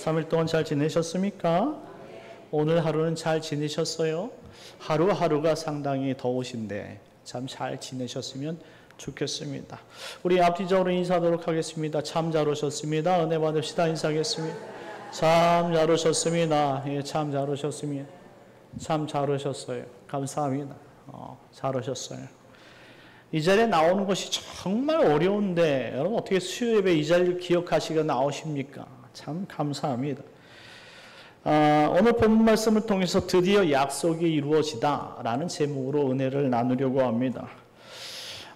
3일 동안 잘 지내셨습니까? 오늘 하루는 잘 지내셨어요? 하루하루가 상당히 더우신데 참 잘 지내셨으면 좋겠습니다. 우리 앞뒤적으로 인사하도록 하겠습니다. 참 잘 오셨습니다. 은혜 받읍시다. 인사하겠습니다. 참 잘 오셨습니다. 예, 참 잘 오셨습니다. 참 잘 오셨어요. 감사합니다. 잘 오셨어요. 이 자리에 나오는 것이 정말 어려운데 여러분 어떻게 수요 예배 이 자리를 기억하시고 나오십니까? 참 감사합니다. 오늘 본문 말씀을 통해서 드디어 약속이 이루어지다 라는 제목으로 은혜를 나누려고 합니다.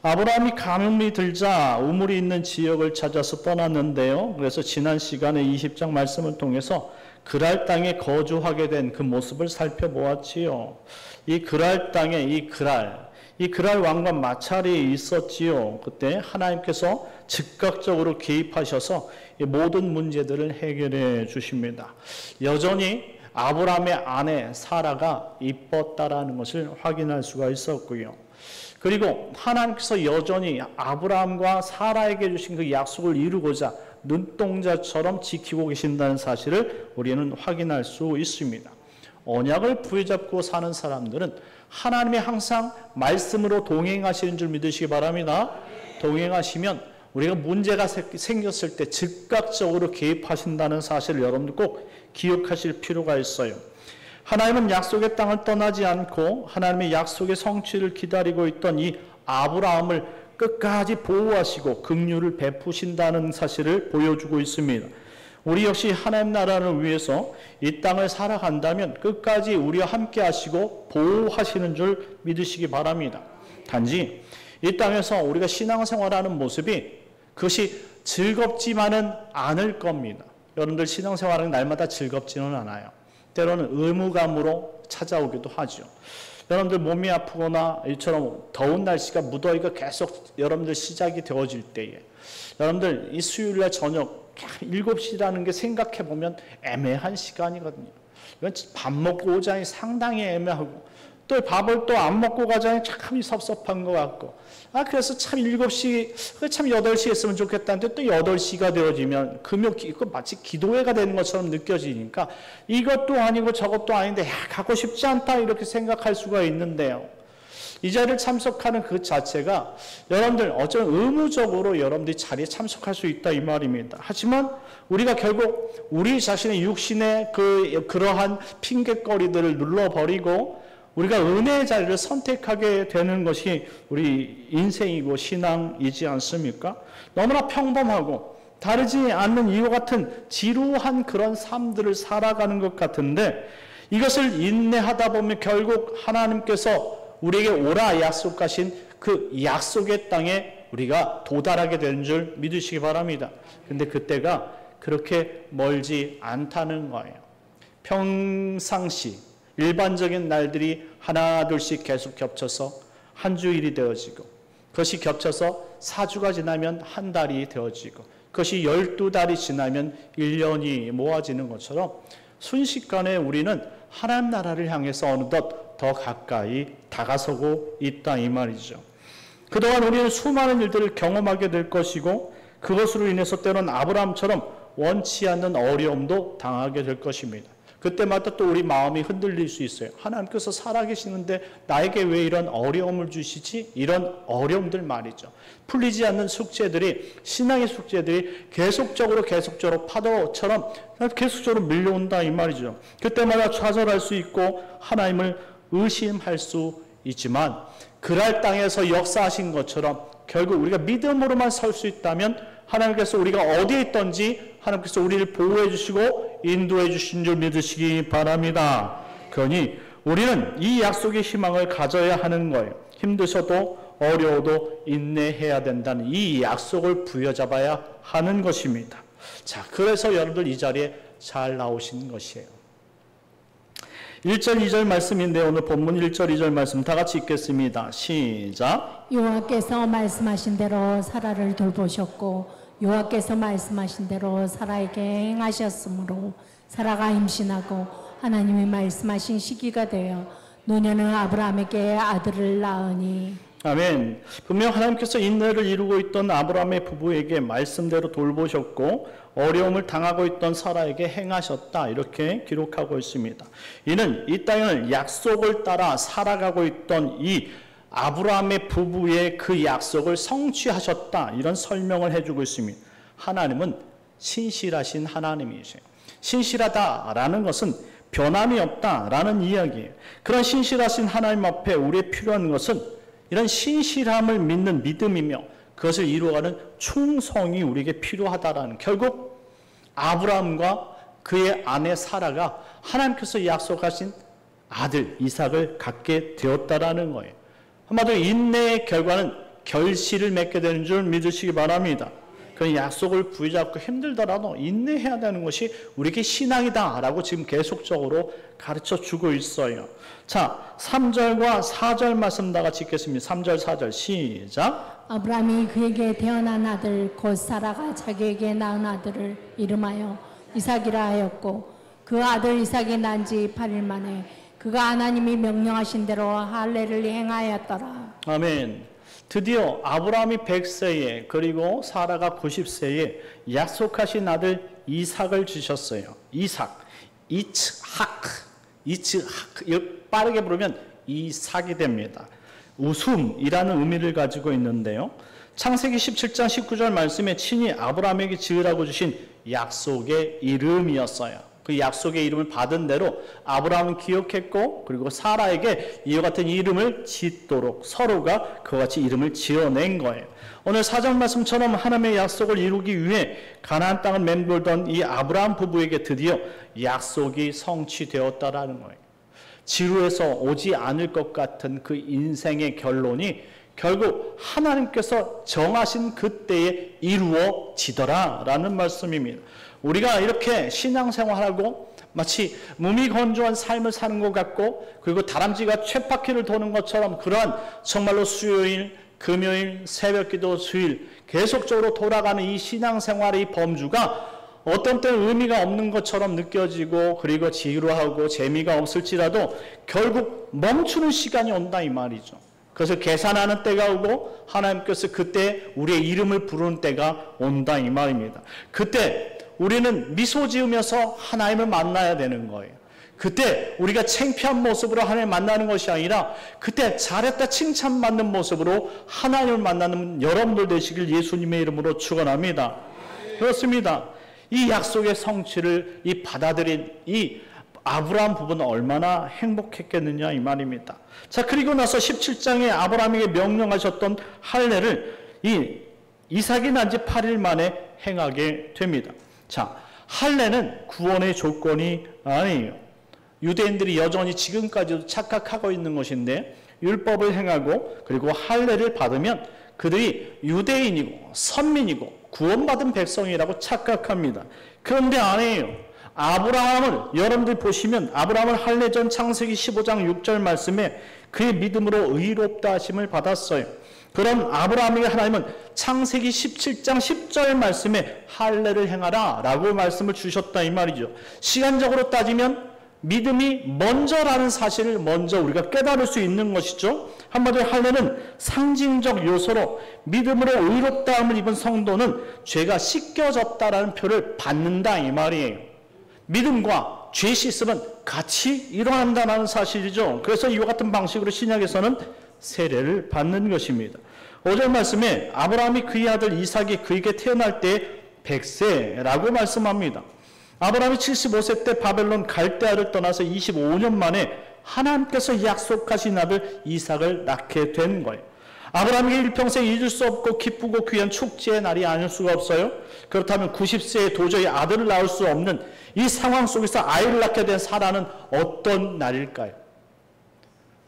아브라함이 가뭄이 들자 우물이 있는 지역을 찾아서 떠났는데요. 그래서 지난 시간에 20장 말씀을 통해서 그랄 땅에 거주하게 된 그 모습을 살펴보았지요. 이 그랄 땅에 이 그랄 왕과 마찰이 있었지요. 그때 하나님께서 즉각적으로 개입하셔서 모든 문제들을 해결해 주십니다. 여전히 아브라함의 아내 사라가 이뻤다라는 것을 확인할 수가 있었고요. 그리고 하나님께서 여전히 아브라함과 사라에게 주신 그 약속을 이루고자 눈동자처럼 지키고 계신다는 사실을 우리는 확인할 수 있습니다. 언약을 부여잡고 사는 사람들은 하나님이 항상 말씀으로 동행하시는 줄 믿으시기 바랍니다. 동행하시면 우리가 문제가 생겼을 때 즉각적으로 개입하신다는 사실을 여러분들 꼭 기억하실 필요가 있어요. 하나님은 약속의 땅을 떠나지 않고 하나님의 약속의 성취를 기다리고 있던 이 아브라함을 끝까지 보호하시고 긍휼을 베푸신다는 사실을 보여주고 있습니다. 우리 역시 하나님 나라를 위해서 이 땅을 살아간다면 끝까지 우리와 함께 하시고 보호하시는 줄 믿으시기 바랍니다. 단지 이 땅에서 우리가 신앙생활하는 모습이 그것이 즐겁지만은 않을 겁니다. 여러분들 신앙생활은 날마다 즐겁지는 않아요. 때로는 의무감으로 찾아오기도 하죠. 여러분들 몸이 아프거나 이처럼 더운 날씨가 무더위가 계속 여러분들 시작이 되어질 때에 여러분들 이 수요일날 저녁 7시라는 게 생각해보면 애매한 시간이거든요. 이건 밥 먹고 오자니 상당히 애매하고 또 밥을 또 안 먹고 가자니 참 섭섭한 것 같고 그래서 참 7시, 참 8시에 했으면 좋겠다는데 또 8시가 되어지면 이거 마치 기도회가 되는 것처럼 느껴지니까 이것도 아니고 저것도 아닌데 가고 싶지 않다 이렇게 생각할 수가 있는데요. 이 자리를 참석하는 그 자체가 여러분들 어쩌면 의무적으로 여러분들이 자리에 참석할 수 있다 이 말입니다. 하지만 우리가 결국 우리 자신의 육신의 그러한 핑곗거리들을 눌러버리고 우리가 은혜의 자리를 선택하게 되는 것이 우리 인생이고 신앙이지 않습니까? 너무나 평범하고 다르지 않는 이와 같은 지루한 그런 삶들을 살아가는 것 같은데 이것을 인내하다 보면 결국 하나님께서 우리에게 오라 약속하신 그 약속의 땅에 우리가 도달하게 되는 줄 믿으시기 바랍니다. 근데 그때가 그렇게 멀지 않다는 거예요. 평상시 일반적인 날들이 하나 둘씩 계속 겹쳐서 한 주일이 되어지고 그것이 겹쳐서 4주가 지나면 한 달이 되어지고 그것이 12달이 지나면 1년이 모아지는 것처럼 순식간에 우리는 하나님 나라를 향해서 어느덧 더 가까이 다가서고 있다 이 말이죠. 그동안 우리는 수많은 일들을 경험하게 될 것이고 그것으로 인해서 때로는 아브라함처럼 원치 않는 어려움도 당하게 될 것입니다. 그때마다 또 우리 마음이 흔들릴 수 있어요. 하나님께서 살아계시는데 나에게 왜 이런 어려움을 주시지? 이런 어려움들 말이죠. 풀리지 않는 숙제들이 신앙의 숙제들이 계속적으로 파도처럼 계속적으로 밀려온다 이 말이죠. 그때마다 좌절할 수 있고 하나님을 의심할 수 있지만 그랄 땅에서 역사하신 것처럼 결국 우리가 믿음으로만 설 수 있다면 하나님께서 우리가 어디에 있든지 하나님께서 우리를 보호해 주시고 인도해 주신 줄 믿으시기 바랍니다. 그러니 우리는 이 약속의 희망을 가져야 하는 거예요. 힘드셔도 어려워도 인내해야 된다는 이 약속을 부여잡아야 하는 것입니다. 자, 그래서 여러분들 이 자리에 잘 나오신 것이에요. 1절 2절 말씀인데 오늘 본문 1절 2절 말씀 다 같이 읽겠습니다. 시작. 여호와께서 말씀하신 대로 사라를 돌보셨고 여호와께서 말씀하신 대로 사라에게 행하셨으므로 사라가 임신하고 하나님이 말씀하신 시기가 되어 노년은 아브라함에게 아들을 낳으니 아멘. 분명 하나님께서 인내를 이루고 있던 아브라함의 부부에게 말씀대로 돌보셨고 어려움을 당하고 있던 사라에게 행하셨다, 이렇게 기록하고 있습니다. 이는 이 땅을 약속을 따라 살아가고 있던 이 아브라함의 부부의 그 약속을 성취하셨다, 이런 설명을 해주고 있습니다. 하나님은 신실하신 하나님이세요. 신실하다라는 것은 변함이 없다라는 이야기예요. 그런 신실하신 하나님 앞에 우리의 필요한 것은 이런 신실함을 믿는 믿음이며 그것을 이루어가는 충성이 우리에게 필요하다라는, 결국 아브라함과 그의 아내 사라가 하나님께서 약속하신 아들 이삭을 갖게 되었다라는 거예요. 한마디로 인내의 결과는 결실을 맺게 되는 줄 믿으시기 바랍니다. 그 약속을 부여잡고 힘들더라도 인내해야 되는 것이 우리에게 신앙이다라고 지금 계속적으로 가르쳐 주고 있어요. 자, 3절과 4절 말씀 다 같이 읽겠습니다. 3절 4절 시작. 아브라함이 그에게 태어난 아들 곧 사라가 자기에게 낳은 아들을 이름하여 이삭이라 하였고 그 아들 이삭이 난 지 8일 만에 그가 하나님이 명령하신 대로 할례를 행하였더라. 아멘. 드디어 아브라함이 100세에 그리고 사라가 90세에 약속하신 아들 이삭을 주셨어요. 이삭, 이츠학, 빠르게 부르면 이삭이 됩니다. 웃음이라는 의미를 가지고 있는데요. 창세기 17장 19절 말씀에 친히 아브라함에게 지으라고 주신 약속의 이름이었어요. 그 약속의 이름을 받은 대로 아브라함은 기억했고 그리고 사라에게 이와 같은 이름을 짓도록 서로가 그와 같이 이름을 지어낸 거예요. 오늘 4절 말씀처럼 하나님의 약속을 이루기 위해 가나안 땅을 맴돌던 이 아브라함 부부에게 드디어 약속이 성취되었다라는 거예요. 지루해서 오지 않을 것 같은 그 인생의 결론이 결국 하나님께서 정하신 그때에 이루어지더라라는 말씀입니다. 우리가 이렇게 신앙생활하고 마치 무미건조한 삶을 사는 것 같고 그리고 다람쥐가 쳇바퀴를 도는 것처럼 그러한 정말로 수요일, 금요일, 새벽기도, 주일 계속적으로 돌아가는 이 신앙생활의 이 범주가 어떤 때는 의미가 없는 것처럼 느껴지고 그리고 지루하고 재미가 없을지라도 결국 멈추는 시간이 온다 이 말이죠. 그래서 계산하는 때가 오고 하나님께서 그때 우리의 이름을 부르는 때가 온다 이 말입니다. 그때 우리는 미소 지으면서 하나님을 만나야 되는 거예요. 그때 우리가 창피한 모습으로 하나님을 만나는 것이 아니라 그때 잘했다 칭찬받는 모습으로 하나님을 만나는 여러분들 되시길 예수님의 이름으로 축원합니다. 그렇습니다. 이 약속의 성취를 받아들인 이 아브라함 부부는 얼마나 행복했겠느냐 이 말입니다. 자, 그리고 나서 17장에 아브라함에게 명령하셨던 할례를 이삭이 난 지 8일 만에 행하게 됩니다. 자, 할례는 구원의 조건이 아니에요. 유대인들이 여전히 지금까지도 착각하고 있는 것인데 율법을 행하고 그리고 할례를 받으면 그들이 유대인이고 선민이고 구원받은 백성이라고 착각합니다. 그런데 아니에요. 아브라함을 여러분들 보시면 아브라함은 할례전 창세기 15장 6절 말씀에 그의 믿음으로 의롭다 하심을 받았어요. 그런 아브라함에게 하나님은 창세기 17장 10절 말씀에 할례를 행하라 라고 말씀을 주셨다 이 말이죠. 시간적으로 따지면 믿음이 먼저라는 사실을 먼저 우리가 깨달을 수 있는 것이죠. 한마디로 할례는 상징적 요소로 믿음으로 의롭다함을 입은 성도는 죄가 씻겨졌다라는 표를 받는다 이 말이에요. 믿음과 죄 씻음은 같이 일어난다는 사실이죠. 그래서 이와 같은 방식으로 신약에서는 세례를 받는 것입니다. 5절 말씀에 아브라함이 그의 아들 이삭이 그에게 태어날 때 100세라고 말씀합니다. 아브라함이 75세 때 바벨론 갈대아를 떠나서 25년 만에 하나님께서 약속하신 아들 이삭을 낳게 된 거예요. 아브라함에게 일평생 잊을 수 없고 기쁘고 귀한 축제의 날이 아닐 수가 없어요. 그렇다면 90세에 도저히 아들을 낳을 수 없는 이 상황 속에서 아이를 낳게 된 사라는 어떤 날일까요?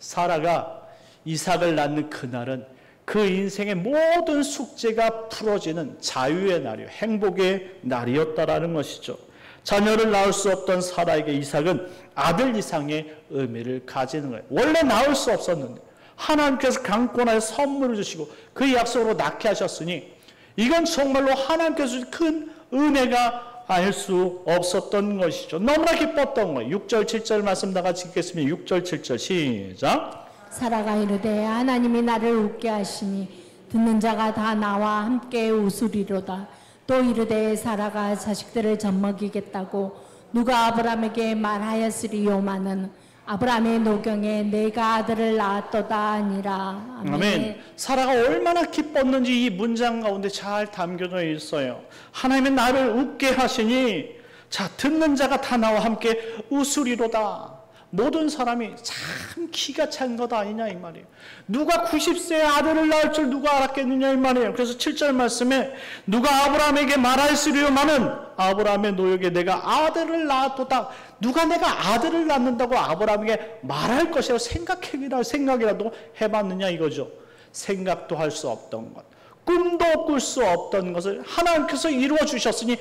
사라가 이삭을 낳는 그날은 그 인생의 모든 숙제가 풀어지는 자유의 날이요, 행복의 날이었다라는 것이죠. 자녀를 낳을 수 없던 사라에게 이삭은 아들 이상의 의미를 가지는 거예요. 원래 낳을 수 없었는데 하나님께서 강권하여 선물을 주시고 그 약속으로 낳게 하셨으니 이건 정말로 하나님께서 주신 큰 은혜가 아닐 수 없었던 것이죠. 너무나 기뻤던 거예요. 6절 7절 말씀 다 같이 읽겠습니다. 6절 7절 시작. 사라가 이르되 하나님이 나를 웃게 하시니 듣는 자가 다 나와 함께 웃으리로다. 또 이르되 사라가 자식들을 젖먹이겠다고 누가 아브라함에게 말하였으리요마는 아브라함의 노경에 내가 아들을 낳았도다 아니라. 아멘. 아멘. 사라가 얼마나 기뻤는지 이 문장 가운데 잘 담겨져 있어요. 하나님은 나를 웃게 하시니 자 듣는 자가 다 나와 함께 웃으리로다. 모든 사람이 참 기가 찬 것 아니냐 이 말이에요. 누가 90세에 아들을 낳을 줄 누가 알았겠느냐 이 말이에요. 그래서 7절 말씀에 누가 아브라함에게 말하였으리요마는 아브라함의 노역에 내가 아들을 낳았도다. 누가 내가 아들을 낳는다고 아브라함에게 말할 것이라고 생각이라도 해봤느냐 이거죠. 생각도 할 수 없던 것, 꿈도 꿀 수 없던 것을 하나님께서 이루어 주셨으니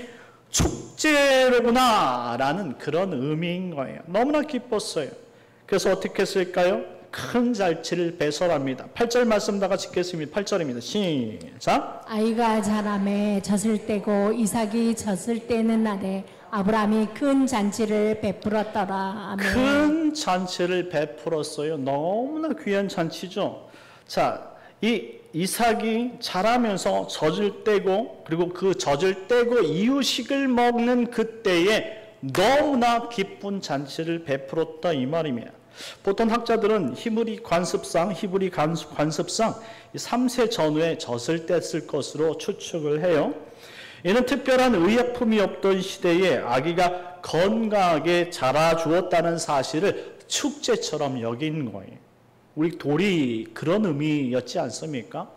축제로구나 라는 그런 의미인 거예요. 너무나 기뻤어요. 그래서 어떻게 했을까요? 큰 잔치를 배설합니다. 8절 말씀 다 같이 읽겠습니다. 8절입니다. 시작. 아이가 자라매 젖을 떼고 이삭이 젖을 떼는 날에 아브라함이 큰 잔치를 베풀었더라. 아멘. 큰 잔치를 베풀었어요. 너무나 귀한 잔치죠. 자, 이 이삭이 자라면서 젖을 떼고 그리고 그 젖을 떼고 이유식을 먹는 그때에 너무나 기쁜 잔치를 베풀었다 이 말입니다. 보통 학자들은 히브리 관습상 3세 전후에 젖을 뗐을 것으로 추측을 해요. 이는 특별한 의약품이 없던 시대에 아기가 건강하게 자라주었다는 사실을 축제처럼 여긴 거예요. 우리 돌이 그런 의미였지 않습니까?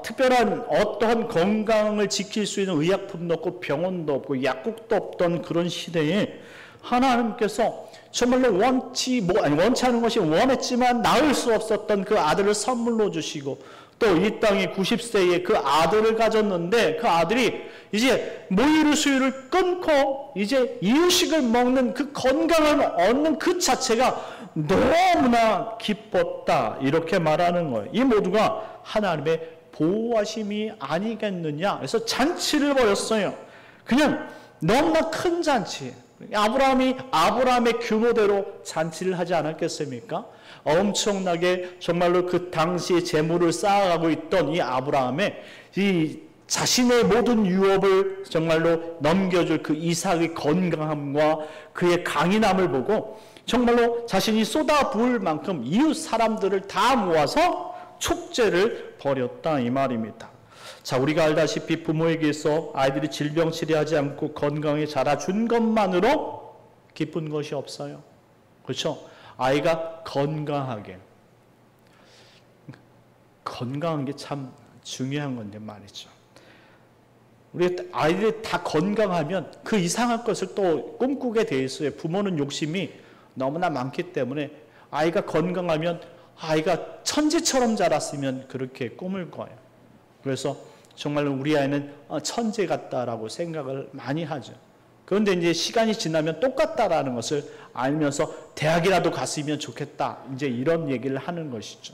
특별한 어떠한 건강을 지킬 수 있는 의약품도 없고 병원도 없고 약국도 없던 그런 시대에 하나님께서 정말로 원치 않은 것이 원했지만 낳을 수 없었던 그 아들을 선물로 주시고 또 이 땅에 90세에 그 아들을 가졌는데 그 아들이 이제 모유를 수유를 끊고 이제 이유식을 먹는 그 건강을 얻는 그 자체가 너무나 기뻤다 이렇게 말하는 거예요. 이 모두가 하나님의 보호하심이 아니겠느냐. 그래서 잔치를 벌였어요. 그냥 너무나 큰 잔치. 아브라함의 규모대로 잔치를 하지 않았겠습니까? 엄청나게 정말로 그 당시에 재물을 쌓아가고 있던 이 아브라함의 이 자신의 모든 유업을 정말로 넘겨줄 그 이삭의 건강함과 그의 강인함을 보고 정말로 자신이 쏟아부을 만큼 이웃 사람들을 다 모아서 축제를 벌였다 이 말입니다. 자, 우리가 알다시피 부모에게서 아이들이 질병 치료하지 않고 건강히 자라준 것만으로 기쁜 것이 없어요. 그렇죠? 아이가 건강한 게 참 중요한 건데 말이죠. 우리 아이들이 다 건강하면 그 이상한 것을 또 꿈꾸게 돼 있어요. 부모는 욕심이 너무나 많기 때문에 아이가 건강하면 아이가 천재처럼 자랐으면 그렇게 꿈을 꿔요. 그래서 정말로 우리 아이는 천재 같다라고 생각을 많이 하죠. 그런데 이제 시간이 지나면 똑같다라는 것을 알면서 대학이라도 갔으면 좋겠다. 이제 이런 얘기를 하는 것이죠.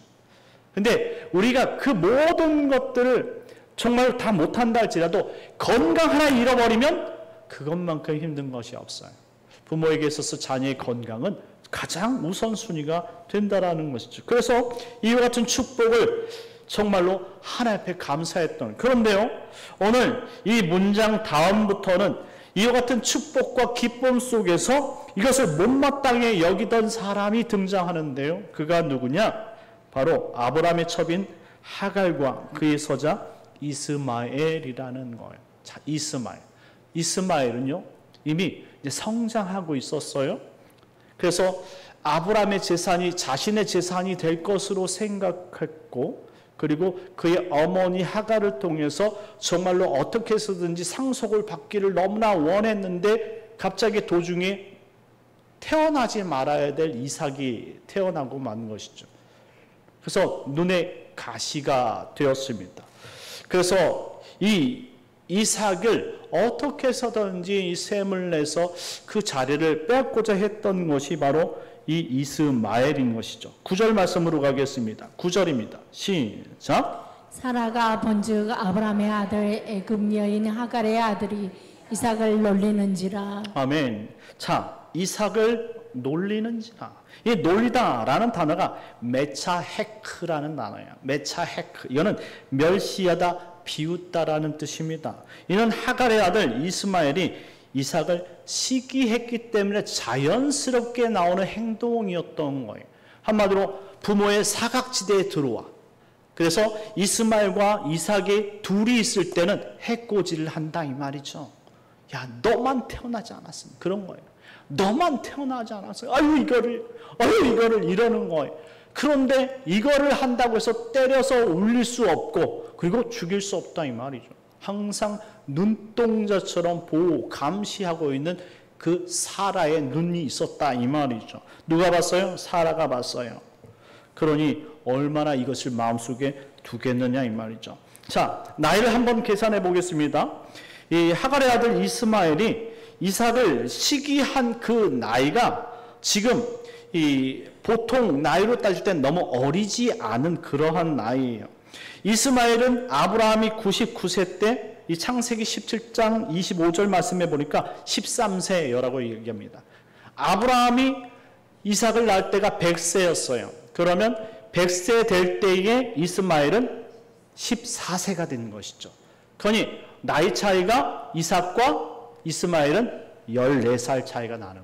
근데 우리가 그 모든 것들을 정말 다 못한다 할지라도 건강 하나 잃어버리면 그것만큼 힘든 것이 없어요. 부모에게 있어서 자녀의 건강은 가장 우선순위가 된다라는 것이죠. 그래서 이와 같은 축복을 정말로 하나님 앞에 감사했던. 그런데요, 오늘 이 문장 다음부터는 이와 같은 축복과 기쁨 속에서 이것을 못마땅해 여기던 사람이 등장하는데요. 그가 누구냐? 바로 아브라함의 첩인 하갈과 그의 서자 이스마엘이라는 거예요. 자, 이스마엘은요 이미 이제 성장하고 있었어요. 그래서 아브라함의 재산이 자신의 재산이 될 것으로 생각했고, 그리고 그의 어머니 하갈을 통해서 정말로 어떻게 해서든지 상속을 받기를 너무나 원했는데 갑자기 도중에 태어나지 말아야 될 이삭이 태어나고 만 것이죠. 그래서 눈에 가시가 되었습니다. 그래서 이 이삭을 어떻게 해서든지 셈을 내서 그 자리를 빼앗고자 했던 것이 바로 이 이스마엘인 것이죠. 9절 말씀으로 가겠습니다. 9절입니다. 시작. 사라가 본즉 아브라함의 아들 애굽 여인 하갈의 아들이 이삭을 놀리는지라. 아멘. 자, 이삭을 놀리는지라. 이 놀리다라는 단어가 메차헤크라는 단어예요. 메차헤크. 이거는 멸시하다, 비웃다라는 뜻입니다. 이는 하갈의 아들 이스마엘이 이삭을 시기했기 때문에 자연스럽게 나오는 행동이었던 거예요. 한마디로 부모의 사각지대에 들어와. 그래서 이스마엘과 이삭이 둘이 있을 때는 해코지를 한다 이 말이죠. 야, 너만 태어나지 않았으면 그런 거예요. 너만 태어나지 않았어요. 아유 이거를 이러는 거예요. 그런데 이거를 한다고 해서 때려서 울릴 수 없고 그리고 죽일 수 없다 이 말이죠. 항상 눈동자처럼 보호, 감시하고 있는 그 사라의 눈이 있었다 이 말이죠. 누가 봤어요? 사라가 봤어요. 그러니 얼마나 이것을 마음속에 두겠느냐 이 말이죠. 자, 나이를 한번 계산해 보겠습니다. 이 하갈의 아들 이스마엘이 이삭을 시기한 그 나이가 지금 이 보통 나이로 따질 땐 너무 어리지 않은 그러한 나이예요. 이스마엘은 아브라함이 99세 때 이 창세기 17장 25절 말씀해 보니까 13세라고 얘기합니다. 아브라함이 이삭을 낳을 때가 100세였어요. 그러면 100세 될 때에 이스마엘은 14세가 되는 것이죠. 그러니 나이 차이가 이삭과 이스마엘은 14살 차이가 나는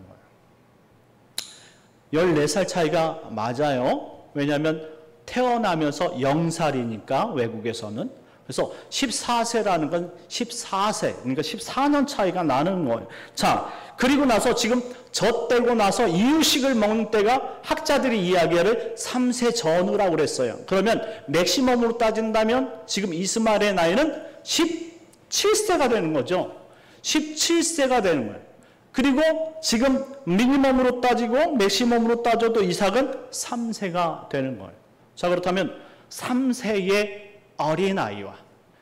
거예요. 14살 차이가 맞아요. 왜냐하면 태어나면서 0살이니까 외국에서는. 그래서 14세라는 건 14세, 그러니까 14년 차이가 나는 거예요. 자, 그리고 나서 지금 젖되고 나서 이유식을 먹는 때가 학자들이 이야기를 3세 전후라고 그랬어요. 그러면 맥시멈으로 따진다면 지금 이스마엘의 나이는 17세가 되는 거죠. 17세가 되는 거예요. 그리고 지금 미니멈으로 따지고 맥시멈으로 따져도 이삭은 3세가 되는 거예요. 자, 그렇다면 3세의 어린아이와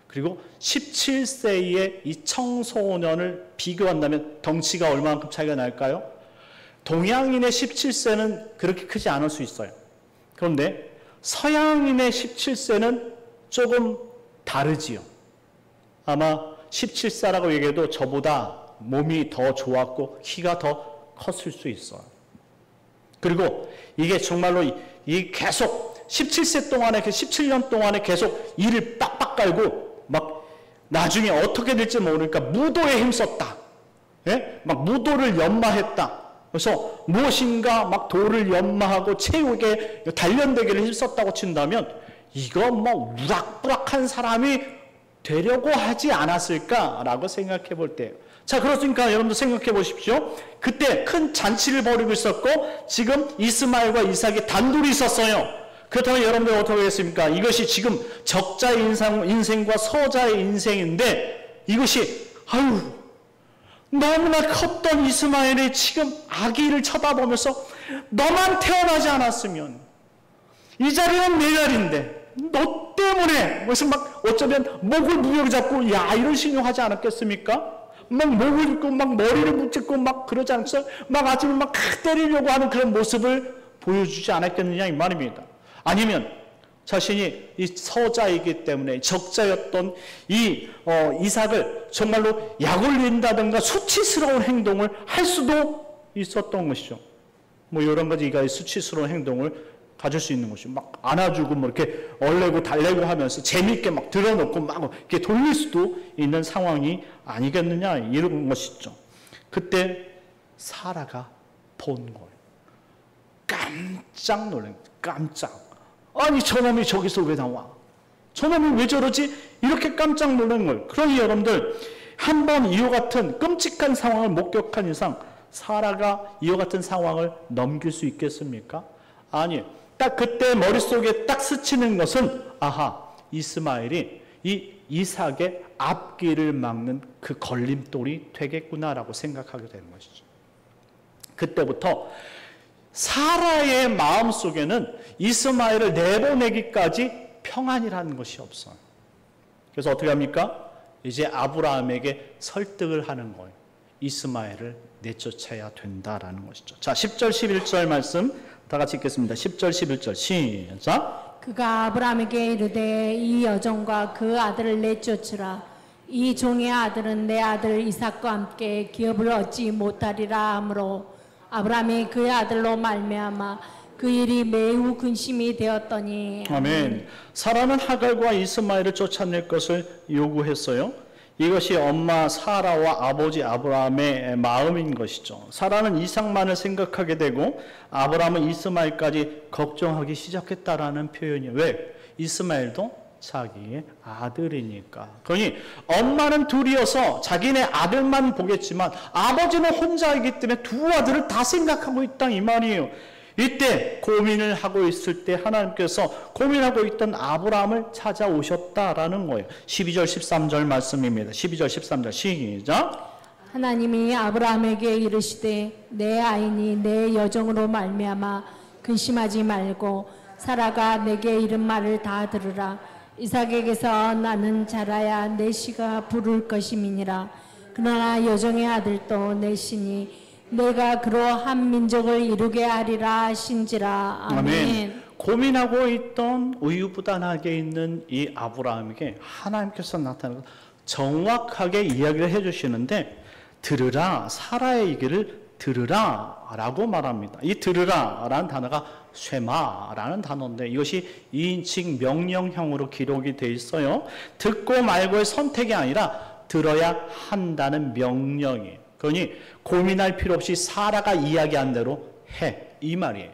그리고 17세의 이 청소년을 비교한다면 덩치가 얼마만큼 차이가 날까요? 동양인의 17세는 그렇게 크지 않을 수 있어요. 그런데 서양인의 17세는 조금 다르지요. 아마 17세라고 얘기해도 저보다 몸이 더 좋았고 키가 더 컸을 수 있어요. 그리고 이게 정말로 이 계속 17세 동안에, 17년 동안에 계속 일을 빡빡 깔고 막 나중에 어떻게 될지 모르니까 무도에 힘썼다. 예? 막 무도를 연마했다. 그래서 무엇인가 막 도를 연마하고 체육에 단련되기를 힘썼다고 친다면 이거 뭐 우락부락한 사람이 되려고 하지 않았을까라고 생각해 볼 때예요. 자, 그렇습니까? 여러분도 생각해 보십시오. 그때 큰 잔치를 벌이고 있었고 지금 이스마엘과 이삭이 단둘이 있었어요. 그렇다면 여러분들 어떻게 하겠습니까? 이것이 지금 적자의 인생과 서자의 인생인데 이것이 너무나 컸던 이스마엘이 지금 아기를 쳐다보면서 너만 태어나지 않았으면 이 자리는 내 자리인데 너 때문에 무슨 막 어쩌면 목을 부여잡고 야 이런 신용하지 않았겠습니까? 막 목을 짚고 막 머리를 붙잡고 막 그러지 않겠어요? 막 아침에 막 때리려고 하는 그런 모습을 보여주지 않았겠느냐 이 말입니다. 아니면 자신이 이 서자이기 때문에 적자였던 이 이삭을 정말로 약올린다든가 수치스러운 행동을 할 수도 있었던 것이죠. 뭐 이런 가지 이가 수치스러운 행동을 가질 수 있는 것이죠. 막 안아주고 뭐 이렇게 얼레고 달래고 하면서 재미있게 막 들어놓고 막 이렇게 돌릴 수도 있는 상황이 아니겠느냐 이런 것이죠. 그때 사라가 본 거예요. 깜짝 놀란 거예요. 깜짝. 아니 저놈이 저기서 왜 나와? 저놈이 왜 저러지? 이렇게 깜짝 놀란 거예요. 그러니 여러분들 한번 이와 같은 끔찍한 상황을 목격한 이상 사라가 이와 같은 상황을 넘길 수 있겠습니까? 아니, 딱 그때 머릿속에 딱 스치는 것은 이스마엘이 이 이삭의 앞길을 막는 그 걸림돌이 되겠구나라고 생각하게 되는 것이죠. 그때부터 사라의 마음속에는 이스마엘을 내보내기까지 평안이라는 것이 없어요. 그래서 어떻게 합니까? 이제 아브라함에게 설득을 하는 거예요. 이스마엘을 내쫓아야 된다라는 것이죠. 자, 10절 11절 말씀 다 같이 읽겠습니다. 10절 11절 시작. 그가 아브라함에게 이르되 이 여종과 그 아들을 내쫓으라. 이 종의 아들은 내 아들 이삭과 함께 기업을 얻지 못하리라 하므로 아브라함이 그의 아들로 말미암아 그 일이 매우 근심이 되었더니. 아멘. 사라는 하갈과 이스마엘을 쫓아낼 것을 요구했어요. 이것이 엄마 사라와 아버지 아브라함의 마음인 것이죠. 사라는 이삭만을 생각하게 되고 아브라함은 이스마엘까지 걱정하기 시작했다라는 표현이에요. 왜? 이스마엘도 자기의 아들이니까. 그러니 엄마는 둘이어서 자기네 아들만 보겠지만 아버지는 혼자이기 때문에 두 아들을 다 생각하고 있다 이 말이에요. 이때 고민을 하고 있을 때 하나님께서 고민하고 있던 아브라함을 찾아오셨다라는 거예요. 12절 13절 말씀입니다. 12절 13절 시작. 하나님이 아브라함에게 이르시되 내 아이니 내 여정으로 말미암아 근심하지 말고 사라가 내게 이른 말을 다 들으라. 이삭에게서 나는 자라야 내 씨가 부를 것임이니라. 그러나 여정의 아들도 내 씨니 내가 그로 한 민족을 이루게 하리라 하신지라. 아멘. 아멘. 고민하고 있던 우유부단하게 있는 이 아브라함에게 하나님께서 나타나서 정확하게 이야기를 해주시는데 들으라, 사라의 얘기를 들으라 라고 말합니다. 이 들으라 라는 단어가 쇠마라는 단어인데 이것이 2인칭 명령형으로 기록이 되어 있어요. 듣고 말고의 선택이 아니라 들어야 한다는 명령이에요. 그러니 고민할 필요 없이 사라가 이야기한 대로 해 이 말이에요.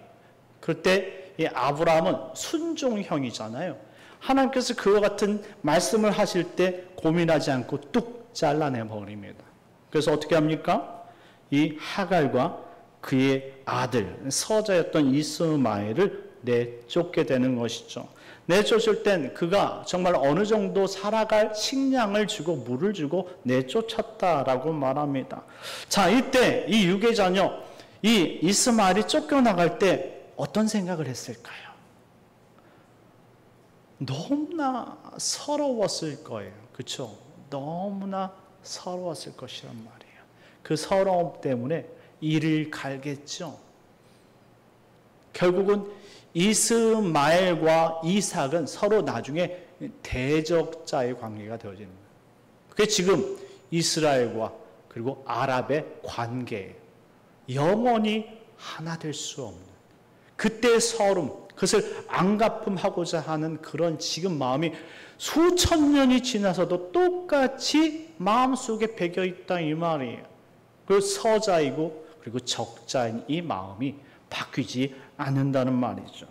그때 이 아브라함은 순종형이잖아요. 하나님께서 그와 같은 말씀을 하실 때 고민하지 않고 뚝 잘라내 버립니다. 그래서 어떻게 합니까? 이 하갈과 그의 아들 서자였던 이스마엘을 내쫓게 되는 것이죠. 내쫓을 땐 그가 정말 어느 정도 살아갈 식량을 주고 물을 주고 내쫓았다라고 말합니다. 자, 이때 이 유괴 자녀 이 이스마엘이 쫓겨나갈 때 어떤 생각을 했을까요? 너무나 서러웠을 거예요. 그렇죠? 너무나 서러웠을 것이란 말이에요. 그 서러움 때문에 이를 갈겠죠. 결국은 이스마엘과 이삭은 서로 나중에 대적자의 관계가 되어집니다. 그게 지금 이스라엘과 그리고 아랍의 관계예요. 영원히 하나 될 수 없는 그때의 서름, 그것을 안갚음하고자 하는 그런 지금 마음이 수천 년이 지나서도 똑같이 마음속에 배겨있다 이 말이에요. 그 서자이고 그리고 적자인 이 마음이 바뀌지 않는다는 말이죠.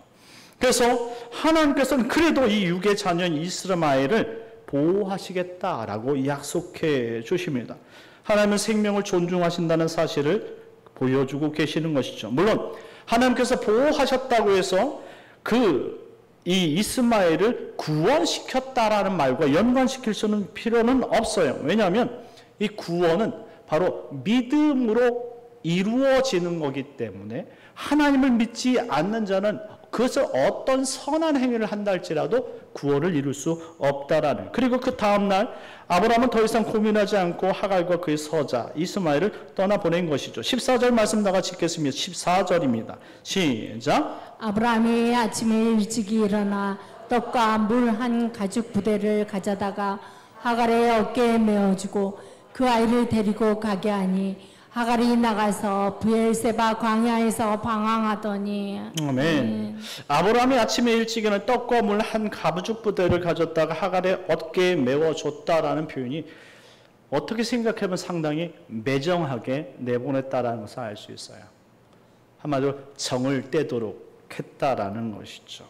그래서 하나님께서는 그래도 이 육의 자녀인 이스마엘을 보호하시겠다라고 약속해 주십니다. 하나님은 생명을 존중하신다는 사실을 보여주고 계시는 것이죠. 물론 하나님께서 보호하셨다고 해서 이 이스마엘을 구원시켰다라는 말과 연관시킬 수는 필요는 없어요. 왜냐하면 이 구원은 바로 믿음으로 이루어지는 거기 때문에 하나님을 믿지 않는 자는 그것을 어떤 선한 행위를 한다 할지라도 구원을 이룰 수 없다라는. 그리고 그 다음날 아브라함은 더 이상 고민하지 않고 하갈과 그의 서자 이스마엘을 떠나보낸 것이죠. 14절 말씀 다 같이 읽겠습니다. 14절입니다. 시작. 아브라함이 아침에 일찍이 일어나 떡과 물 한 가죽 부대를 가져다가 하갈의 어깨에 메어주고 그 아이를 데리고 가게 하니 하갈이 나가서 브엘세바 광야에서 방황하더니. 아멘. 아브라함이 아침에 일찍 일어나 떡과 물 한 가죽 부대를 가졌다가 하갈의 어깨에 메워줬다라는 표현이 어떻게 생각하면 상당히 매정하게 내보냈다라는 것을 알 수 있어요. 한마디로 정을 떼도록 했다라는 것이죠.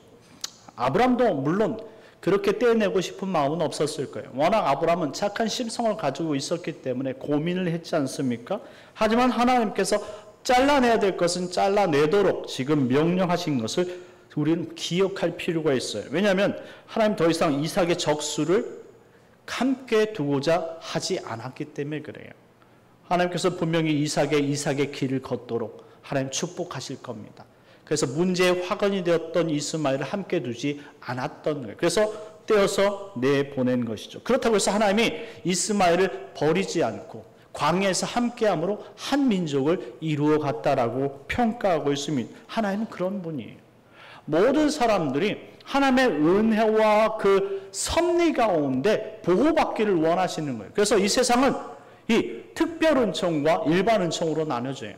아브라함도 물론 그렇게 떼내고 싶은 마음은 없었을 거예요. 워낙 아브라함은 착한 심성을 가지고 있었기 때문에 고민을 했지 않습니까? 하지만 하나님께서 잘라내야 될 것은 잘라내도록 지금 명령하신 것을 우리는 기억할 필요가 있어요. 왜냐하면 하나님 더 이상 이삭의 적수를 함께 두고자 하지 않았기 때문에 그래요. 하나님께서 분명히 이삭의 길을 걷도록 하나님 축복하실 겁니다. 그래서 문제의 화근이 되었던 이스마엘을 함께 두지 않았던 거예요. 그래서 떼어서 내보낸 것이죠. 그렇다고 해서 하나님이 이스마엘을 버리지 않고 광야에서 함께함으로 한 민족을 이루어 갔다라고 평가하고 있습니다. 하나님은 그런 분이에요. 모든 사람들이 하나님의 은혜와 그 섭리 가운데 보호받기를 원하시는 거예요. 그래서 이 세상은 이 특별 은총과 일반 은총으로 나눠져요.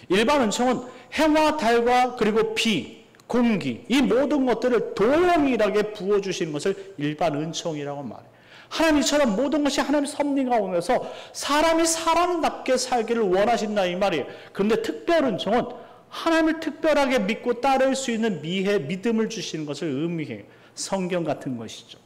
일반 은총은 해와 달과 그리고 비, 공기 이 모든 것들을 동일하게 부어주시는 것을 일반 은총이라고 말해요. 하나님처럼 모든 것이 하나님의 섭리 가운데서 사람이 사람답게 살기를 원하신다 이 말이에요. 그런데 특별 은총은 하나님을 특별하게 믿고 따를 수 있는 믿음을 주시는 것을 의미해요. 성경 같은 것이죠.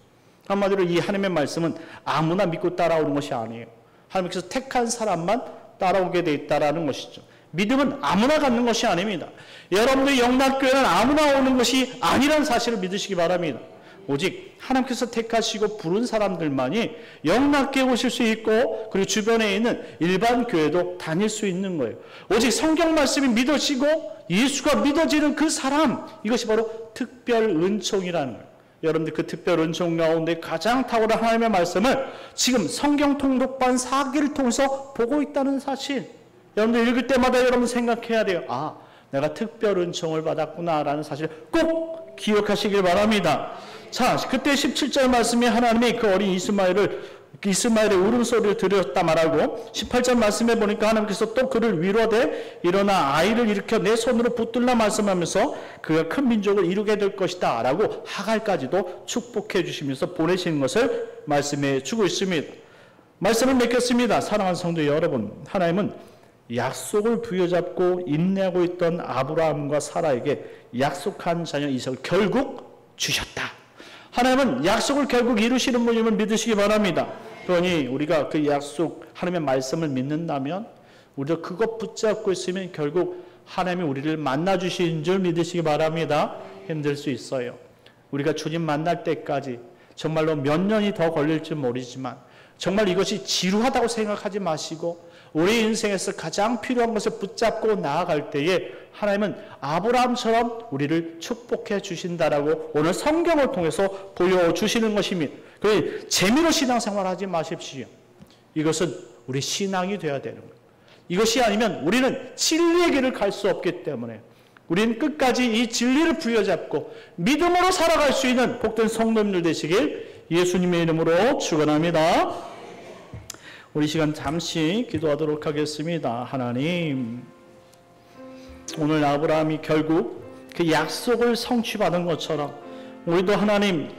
한마디로 이 하나님의 말씀은 아무나 믿고 따라오는 것이 아니에요. 하나님께서 택한 사람만 따라오게 돼 있다라는 것이죠. 믿음은 아무나 갖는 것이 아닙니다. 여러분들 영락교회는 아무나 오는 것이 아니라는 사실을 믿으시기 바랍니다. 오직 하나님께서 택하시고 부른 사람들만이 영락교회 오실 수 있고 그리고 주변에 있는 일반 교회도 다닐 수 있는 거예요. 오직 성경 말씀이 믿어지고 예수가 믿어지는 그 사람, 이것이 바로 특별 은총이라는 거예요. 여러분들 그 특별 은총 가운데 가장 탁월한 하나님의 말씀을 지금 성경 통독반 4기를 통해서 보고 있다는 사실, 여러분들 읽을 때마다 여러분 생각해야 돼요. 아, 내가 특별 은총을 받았구나라는 사실 꼭 기억하시길 바랍니다. 자, 그때 17절 말씀에 하나님이 그 어린 이스마엘의 울음소리를 들었다 말하고 18절 말씀에 보니까 하나님께서 또 그를 위로하되 일어나 아이를 일으켜 내 손으로 붙들라 말씀하면서 그가 큰 민족을 이루게 될 것이다 라고 하갈까지도 축복해 주시면서 보내시는 것을 말씀해 주고 있습니다. 말씀을 맺겠습니다. 사랑하는 성도 여러분, 하나님은 약속을 부여잡고 인내하고 있던 아브라함과 사라에게 약속한 자녀 이삭을 결국 주셨다. 하나님은 약속을 결국 이루시는 분임을 믿으시기 바랍니다. 그러니 우리가 그 약속 하나님의 말씀을 믿는다면, 우리가 그것 붙잡고 있으면 결국 하나님이 우리를 만나주시는 줄 믿으시기 바랍니다. 힘들 수 있어요. 우리가 주님 만날 때까지 정말로 몇 년이 더 걸릴지 모르지만 정말 이것이 지루하다고 생각하지 마시고 우리 인생에서 가장 필요한 것을 붙잡고 나아갈 때에 하나님은 아브라함처럼 우리를 축복해 주신다라고 오늘 성경을 통해서 보여주시는 것입니다. 그래서 재미로 신앙생활 하지 마십시오. 이것은 우리 신앙이 되어야 되는 거예요. 이것이 아니면 우리는 진리의 길을 갈 수 없기 때문에 우리는 끝까지 이 진리를 부여잡고 믿음으로 살아갈 수 있는 복된 성도님들 되시길 예수님의 이름으로 축원합니다. 우리 시간 잠시 기도하도록 하겠습니다. 하나님, 오늘 아브라함이 결국 그 약속을 성취받은 것처럼 우리도 하나님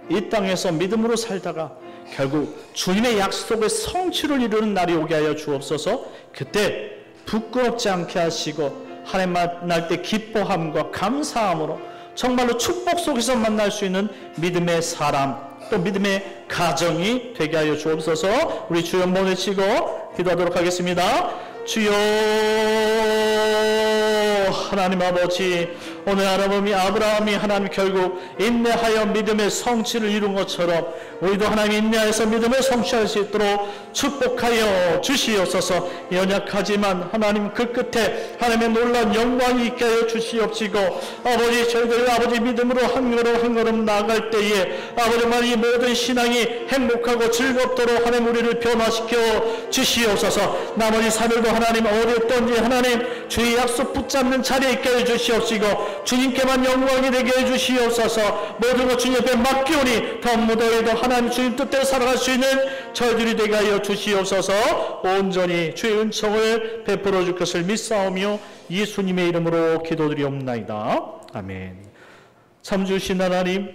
이 땅에서 믿음으로 살다가 결국 주님의 약속의 성취를 이루는 날이 오게 하여 주옵소서. 그때 부끄럽지 않게 하시고 하나님 만날 때 기뻐함과 감사함으로 정말로 축복 속에서 만날 수 있는 믿음의 사람, 또 믿음의 가정이 되게 하여 주옵소서. 우리 주여 한번 외치고 기도하도록 하겠습니다. 주여 하나님 아버지, 오늘 아브라함이 하나님 결국 인내하여 믿음의 성취를 이룬 것처럼 우리도 하나님 인내하여서 믿음을 성취할 수 있도록 축복하여 주시옵소서. 연약하지만 하나님 그 끝에 하나님의 놀라운 영광이 있게 하여 주시옵시고, 아버지 저희들 아버지 믿음으로 한 걸음 나아갈 때에 아버지 정말 이 모든 신앙이 행복하고 즐겁도록 하나님 우리를 변화시켜 주시옵소서. 나머지 삶을도 하나님 어디였든지 하나님 주의 약속 붙잡는 자리에 있게 해 주시옵시고 주님께만 영광이 되게 해 주시옵소서. 모든 것 주님 앞에 맡기오니 더 무더위도 하나님 주님 뜻대로 살아갈 수 있는 저희들이 되게 하여 주시옵소서. 온전히 주의 은총을 베풀어 줄 것을 믿사오며 예수님의 이름으로 기도드리옵나이다. 아멘. 참 주신 하나님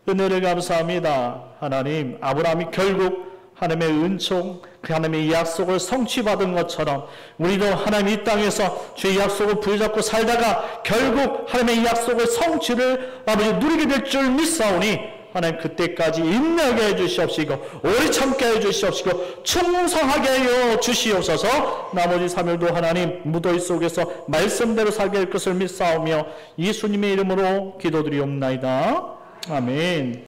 은혜를 감사합니다. 하나님 아브라함이 결국 하나님의 은총, 그 하나님의 약속을 성취받은 것처럼 우리도 하나님 이 땅에서 주의 약속을 부여잡고 살다가 결국 하나님의 약속을 성취를 아버지 누리게 될 줄 믿사오니 하나님 그때까지 인내하게 해주시옵시고 오래 참게 해주시옵시고 충성하게 하여 주시옵소서. 나머지 3일도 하나님 무더위 속에서 말씀대로 살게 할 것을 믿사오며 예수님의 이름으로 기도드리옵나이다. 아멘.